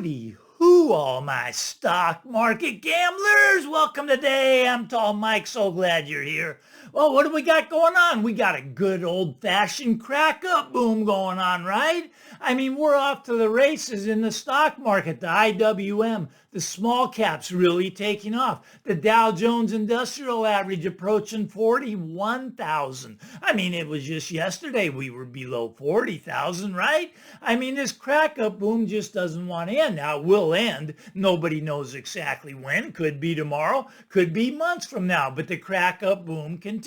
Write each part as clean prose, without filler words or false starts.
Howdy who, all my stock market gamblers. Welcome today. I'm Tall Mike. So glad you're here. Well, what do we got going on? We got a good old-fashioned crack-up boom going on, right? I mean, we're off to the races in the stock market. The IWM, the small caps really taking off. The Dow Jones Industrial Average approaching 41,000. I mean, it was just yesterday we were below 40,000, right? I mean, this crack-up boom just doesn't want to end. Now, it will end. Nobody knows exactly when. Could be tomorrow. Could be months from now. But the crack-up boom continues.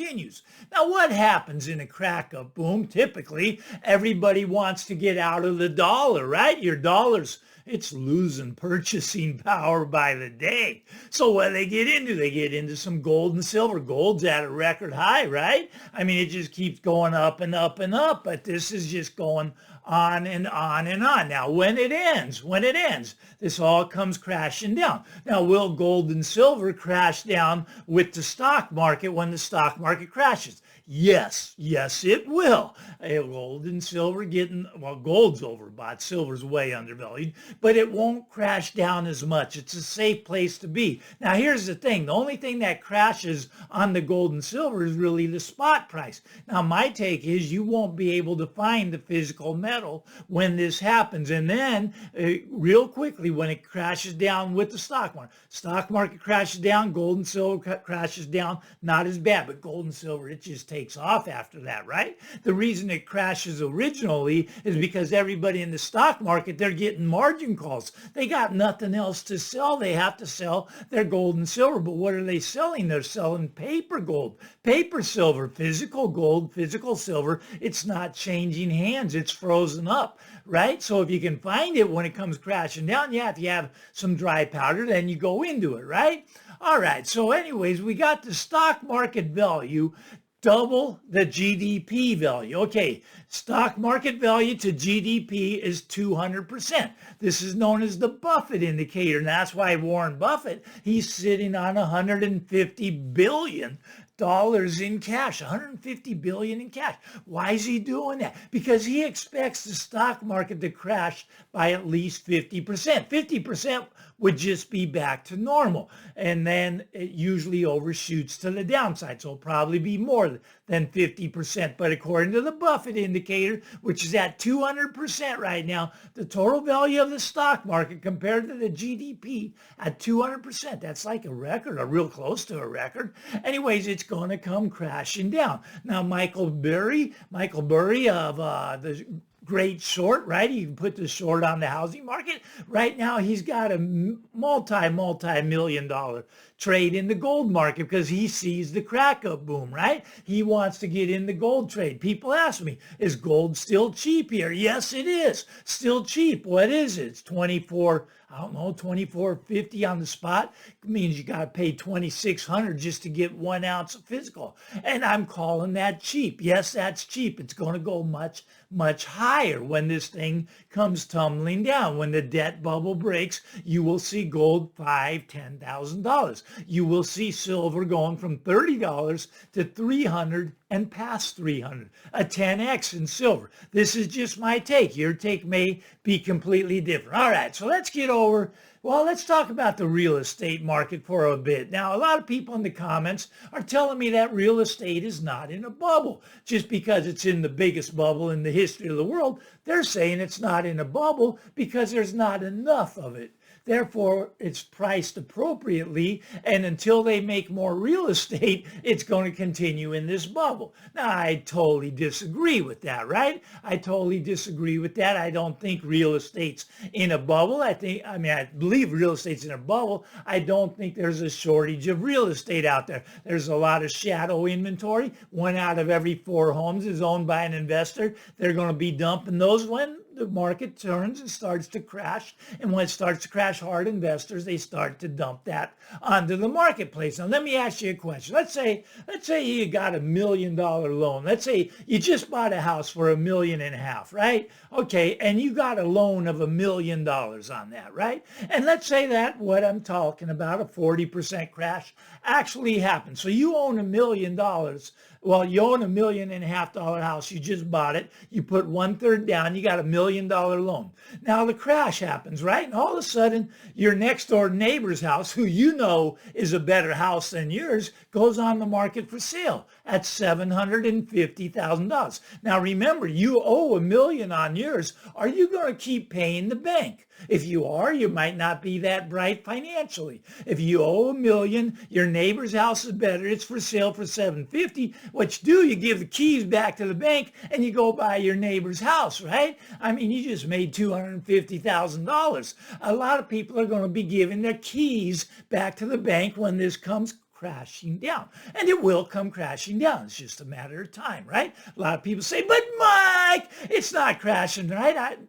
Now, what happens in a crack-up boom? Typically, everybody wants to get out of the dollar, right? Your dollar's it's losing purchasing power by the day. So what do they get into? They get into some gold and silver. Gold's at a record high, right? I mean, it just keeps going up and up and up, but this is just going on and on and on. Now, when it ends, this all comes crashing down. Now, will gold and silver crash down with the stock market when the stock market crashes? Yes, it will. Gold and silver gold's overbought, silver's way undervalued, but it won't crash down as much. It's a safe place to be. Now, here's the thing. The only thing that crashes on the gold and silver is really the spot price. Now, my take is you won't be able to find the physical metal when this happens. And then real quickly, when it crashes down with the stock market crashes down, gold and silver crashes down, not as bad, but gold and silver, it just takes off after that, right? The reason it crashes originally is because everybody in the stock market, they're getting margin calls. They got nothing else to sell. They have to sell their gold and silver. But what are they selling? They're selling paper gold, paper silver, physical gold, physical silver. It's not changing hands. It's frozen up, right? So if you can find it when it comes crashing down, if you have some dry powder, then you go into it, right? All right. So anyways, we got the stock market value double the GDP value. Okay, stock market value to GDP is 200%. This is known as the Buffett indicator, and that's why Warren Buffett, he's sitting on $150 billion in cash, 150 billion in cash. Why is he doing that? Because he expects the stock market to crash by at least 50%. 50% would just be back to normal. And then it usually overshoots to the downside. So it'll probably be more than 50%. But according to the Buffett indicator, which is at 200% right now, the total value of the stock market compared to the GDP at 200%, that's like a record, or real close to a record. Anyways, it's going to come crashing down. Now, Michael Burry of the Great Short, right? He put the short on the housing market. Right now, he's got a multi-million-dollar trade in the gold market because he sees the crack-up boom, right? He wants to get in the gold trade. People ask me, is gold still cheap here? Yes, it is. Still cheap. What is it? It's 24.50 on the spot. It means you got to pay 2,600 just to get 1 ounce of physical. And I'm calling that cheap. Yes, that's cheap. It's going to go much higher when this thing comes tumbling down. When the debt bubble breaks, you will see gold $5,000, $10,000. You will see silver going from $30 to $300 and past 300, a 10x in silver. This is just my take. Your take may be completely different. All right, so let's talk about the real estate market for a bit. Now, a lot of people in the comments are telling me that real estate is not in a bubble. Just because it's in the biggest bubble in the history of the world, they're saying it's not in a bubble because there's not enough of it. Therefore, it's priced appropriately, and until they make more real estate, it's going to continue in this bubble. Now, I totally disagree with that, right? I totally disagree with that. I don't think real estate's in a bubble. I believe real estate's in a bubble. I don't think there's a shortage of real estate out there. There's a lot of shadow inventory. 1 out of every 4 homes is owned by an investor. They're going to be dumping those when the market turns and starts to crash. And when it starts to crash hard, investors, they start to dump that onto the marketplace. Now, let me ask you a question. Let's say you got $1 million loan. Let's say you just bought a house for $1.5 million, right? Okay, and you got a loan of $1 million on that, right? And let's say that what I'm talking about, a 40% crash, actually happened. So you own $1 million Well, you own $1.5 million house. You just bought it. You put 1/3 down. You got $1 million loan. Now the crash happens, right? And all of a sudden, your next door neighbor's house, who you know is a better house than yours, goes on the market for sale at $750,000. Now remember, you owe $1 million on yours. Are you going to keep paying the bank? If you are, you might not be that bright financially. If you owe $1 million, your neighbor's house is better, it's for sale for $750. What you do, you give the keys back to the bank and you go buy your neighbor's house, right? I mean, you just made $250,000. A lot of people are going to be giving their keys back to the bank when this comes crashing down. And it will come crashing down. It's just a matter of time, right? A lot of people say, but Mike, it's not crashing, right?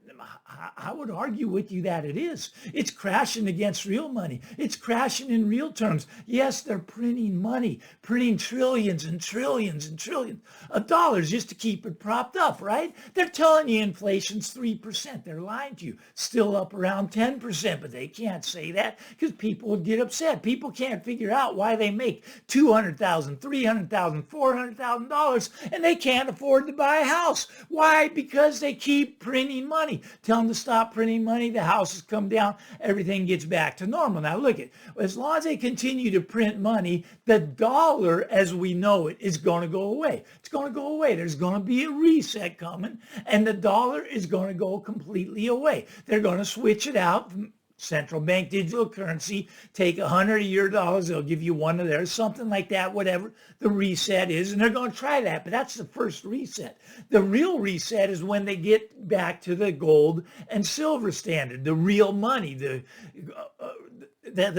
I would argue with you that it is. It's crashing against real money. It's crashing in real terms. Yes, they're printing money, printing trillions and trillions and trillions of dollars just to keep it propped up, right? They're telling you inflation's 3%. They're lying to you. Still up around 10%, but they can't say that because people would get upset. People can't figure out why they make $200,000, $300,000, $400,000 and they can't afford to buy a house. Why? Because they keep printing money. Tell them to stop printing money, the houses come down, everything gets back to normal. Now look at, as long as they continue to print money, the dollar as we know it is going to go away. It's going to go away. There's going to be a reset coming and the dollar is going to go completely away. They're going to switch it out. Central bank digital currency, take 100 of your dollars, they'll give you one of theirs, something like that, whatever the reset is, and they're going to try that, but that's the first reset. The real reset is when they get back to the gold and silver standard, the real money, the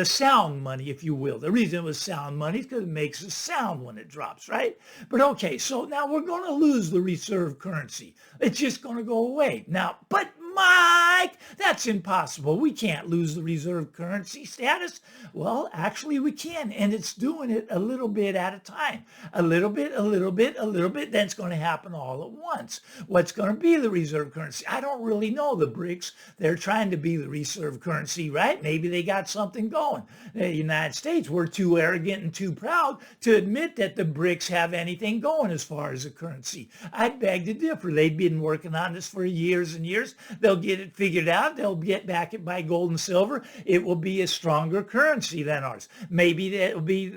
sound money, if you will. The reason it was sound money is because it makes a sound when it drops, right? But okay, so now we're going to lose the reserve currency. It's just going to go away. Now, but Mike, that's impossible. We can't lose the reserve currency status. Well, actually we can, and it's doing it a little bit at a time. A little bit, a little bit, a little bit, then it's going to happen all at once. What's going to be the reserve currency? I don't really know. The BRICS, they're trying to be the reserve currency, right? Maybe they got something going. The United States, we're too arrogant and too proud to admit that the BRICS have anything going as far as a currency. I'd beg to differ. They've been working on this for years and years. They'll get it figured out. They'll get back it by gold and silver. It will be a stronger currency than ours. Maybe that will be,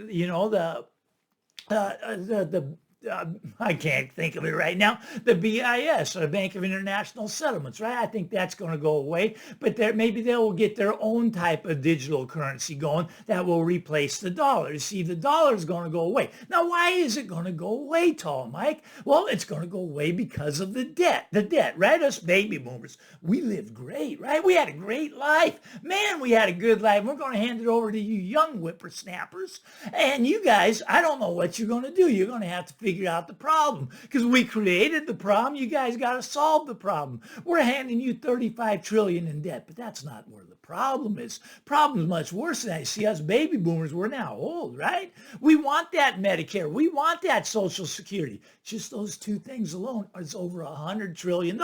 I can't think of it right now, the BIS, or the Bank of International Settlements, right? I think that's going to go away, but maybe they will get their own type of digital currency going that will replace the dollar. You see, the dollar is going to go away. Now, why is it going to go away, Tall Mike? Well, it's going to go away because of the debt, right? Us baby boomers, we lived great, right? We had a great life. Man, we had a good life. We're going to hand it over to you young whippersnappers, and you guys, I don't know what you're going to do. You're going to have to figure out the problem because we created the problem. You guys got to solve the problem. We're handing you $35 trillion in debt, but that's not where the problem is. Problem's much worse than that. You see, us baby boomers, we're now old, right? We want that Medicare. We want that Social Security. Just those two things alone is over $100 trillion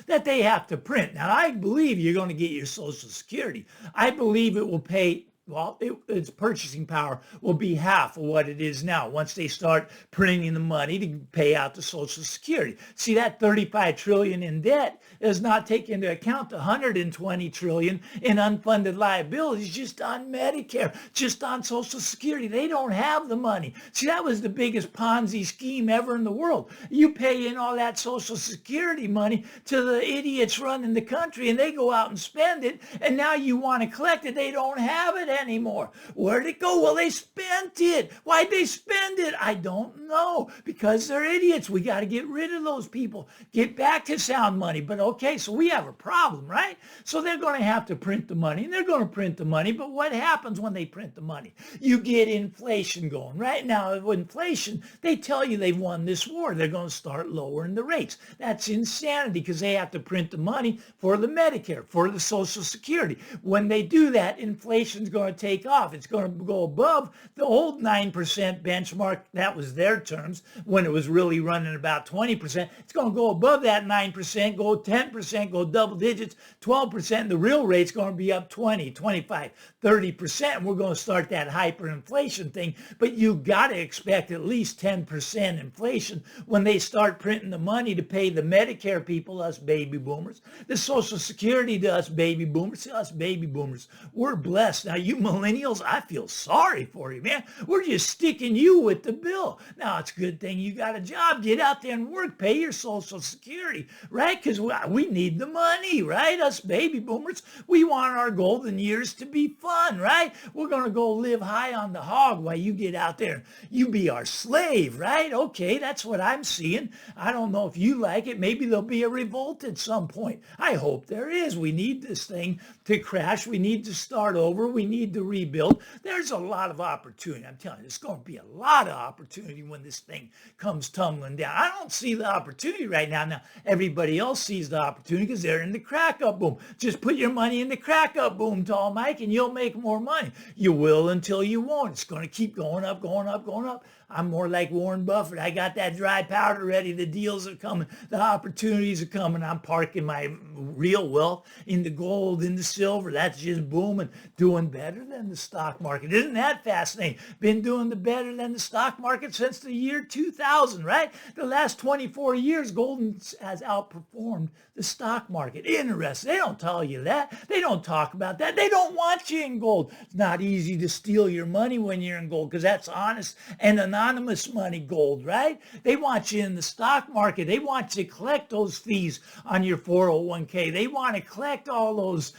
that they have to print. Now, I believe you're going to get your Social Security. I believe it will pay. Well, its purchasing power will be half of what it is now once they start printing the money to pay out the Social Security. See, that $35 trillion in debt does not take into account the $120 trillion in unfunded liabilities just on Medicare, just on Social Security. They don't have the money. See, that was the biggest Ponzi scheme ever in the world. You pay in all that Social Security money to the idiots running the country, and they go out and spend it, and now you want to collect it. They don't have it anymore. Where'd it go? Well, they spent it. Why'd they spend it? I don't know. Because they're idiots. We got to get rid of those people. Get back to sound money. But okay, so we have a problem, right? So they're going to have to print the money, and they're going to print the money. But what happens when they print the money? You get inflation going. Right now, with inflation, they tell you they've won this war. They're going to start lowering the rates. That's insanity because they have to print the money for the Medicare, for the Social Security. When they do that, inflation's going to take off. It's going to go above the old 9% benchmark. That was their terms when it was really running about 20%. It's going to go above that 9%, go 10%, go double digits, 12%, 12%. The real rate's going to be up 20, 25, 30%. We're going to start that hyperinflation thing. But you got to expect at least 10% inflation when they start printing the money to pay the Medicare people, us baby boomers, the Social Security to us baby boomers. See, us baby boomers, we're blessed. Now, you millennials, I feel sorry for you, man. We're just sticking you with the bill. Now, it's a good thing you got a job. Get out there and work. Pay your Social Security, right? Because we need the money, right? Us baby boomers, we want our golden years to be fun, right? We're going to go live high on the hog while you get out there. You be our slave, right? Okay, that's what I'm seeing. I don't know if you like it. Maybe there'll be a revolt at some point. I hope there is. We need this thing to crash. We need to start over. We need to rebuild. There's a lot of opportunity. I'm telling you, there's going to be a lot of opportunity when this thing comes tumbling down. I don't see the opportunity right now. Now, everybody else sees the opportunity because they're in the crackup boom. Just put your money in the crackup boom, Tall Mike, and you'll make more money. You will until you won't. It's going to keep going up, going up, going up. I'm more like Warren Buffett. I got that dry powder ready. The deals are coming. The opportunities are coming. I'm parking my real wealth in the gold, in the silver. That's just booming, doing better than the stock market. Isn't that fascinating? Been doing the better than the stock market since the year 2000, right? The last 24 years, gold has outperformed the stock market. Interesting. They don't tell you that. They don't talk about that. They don't want you in gold. It's not easy to steal your money when you're in gold because that's honest and anonymous money, gold, right? They want you in the stock market. They want you to collect those fees on your 401k. They want to collect all those,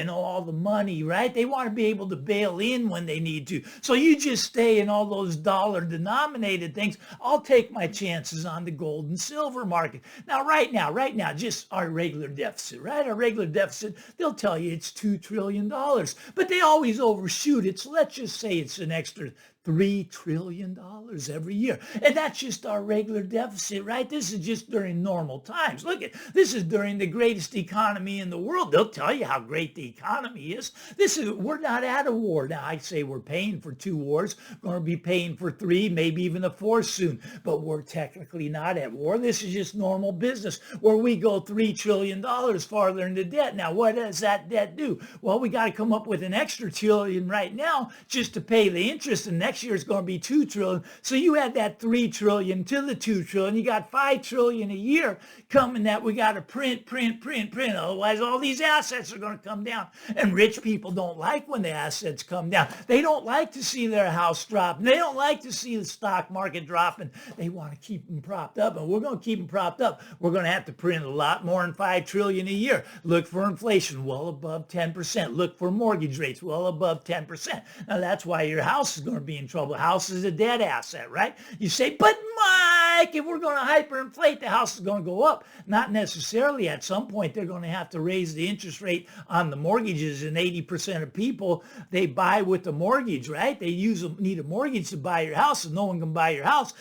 all the money, right? They want to be able to bail in when they need to. So you just stay in all those dollar denominated things. I'll take my chances on the gold and silver market. Now, right now, just our regular deficit, right? Our regular deficit, they'll tell you it's $2 trillion, but they always overshoot it. So let's just say it's an extra $3 trillion every year. And that's just our regular deficit, right? This is just during normal times. Look at this is during the greatest economy in the world. They'll tell you how great the economy is. We're not at a war. Now, I say we're paying for 2 wars, going to be paying for 3, maybe even a 4th soon, but we're technically not at war. This is just normal business where we go $3 trillion farther into debt. Now, what does that debt do? Well, we got to come up with an extra trillion right now just to pay the interest, and next year it's going to be $2 trillion. So you add that $3 trillion to the $2 trillion. You got $5 trillion a year coming that we got to print. Otherwise, all these assets are going to come down. And rich people don't like when the assets come down. They don't like to see their house drop. They don't like to see the stock market dropping. They want to keep them propped up. And we're going to keep them propped up. We're going to have to print a lot more than $5 trillion a year. Look for inflation well above 10%. Look for mortgage rates well above 10%. Now, that's why your house is going to be in trouble. House is a dead asset, right? You say, but Mike, if we're going to hyperinflate, the house is going to go up. Not necessarily. At some point, they're going to have to raise the interest rate on the mortgages, and 80% of people, they buy with the mortgage, right? They need a mortgage to buy your house. If no one can buy your house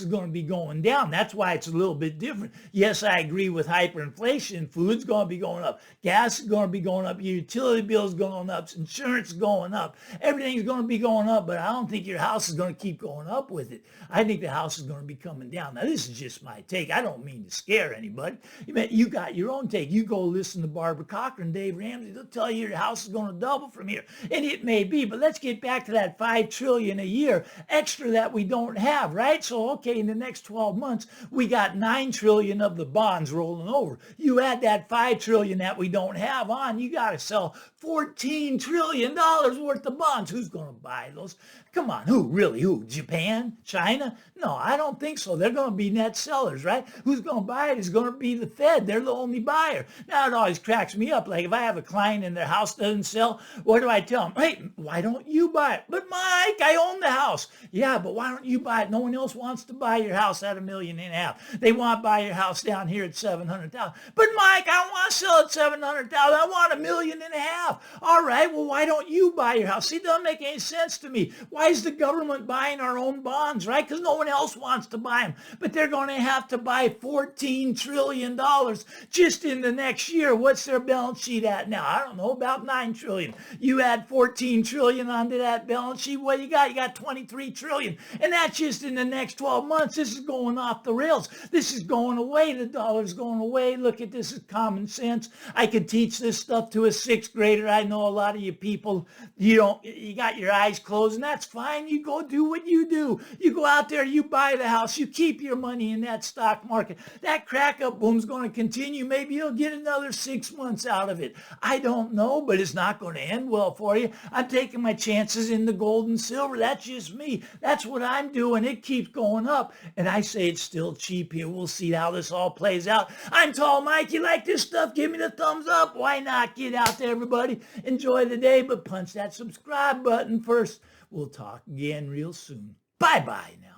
is going to be going down. That's why it's a little bit different. Yes, I agree with hyperinflation. Food's going to be going up. Gas is going to be going up. Your utility bills going up. Insurance is going up. Everything's going to be going up, but I don't think your house is going to keep going up with it. I think the house is going to be coming down. Now, this is just my take. I don't mean to scare anybody. You got your own take. You go listen to Barbara Cochran, Dave Ramsey. They'll tell you your house is going to double from here. And it may be, but let's get back to that $5 trillion a year extra that we don't have, right? So, okay, in the next 12 months, we got $9 trillion of the bonds rolling over. You add that $5 trillion that we don't have on, you got to sell $14 trillion worth of bonds. Who's going to buy those? Come on, who? Really? Who? Japan? China? No, I don't think so. They're going to be net sellers, right? Who's going to buy it is going to be the Fed. They're the only buyer. Now, it always cracks me up. Like if I have a client and their house doesn't sell, what do I tell them? Hey, why don't you buy it? But Mike, I own the house. Yeah, but why don't you buy it? No one else wants to buy your house at $1.5 million. They want to buy your house down here at $700,000. But Mike, I don't want to sell at $700,000. I want $1.5 million. All right, well, why don't you buy your house? See, it doesn't make any sense to me. Why is the government buying our own bonds, right? Because no one else wants to buy time, but they're going to have to buy $14 trillion just in the next year. What's their balance sheet at now? I don't know, about 9 trillion. You add 14 trillion onto that balance sheet, what you got? You got 23 trillion. And that's just in the next 12 months. This is going off the rails. This is going away. The dollar's going away. Look at this as common sense. I could teach this stuff to a sixth grader. I know a lot of you people, you got your eyes closed, and that's fine. You go do what you do. You go out there, you buy the house, you keep your money in that stock market. That crack-up boom's going to continue. Maybe you'll get another 6 months out of it. I don't know, but it's not going to end well for you. I'm taking my chances in the gold and silver. That's just me. That's what I'm doing. It keeps going up, and I say it's still cheap here. We'll see how this all plays out. I'm Tall Mike. You like this stuff? Give me the thumbs up. Why not? Get out there, everybody. Enjoy the day, but punch that subscribe button first. We'll talk again real soon. Bye-bye now.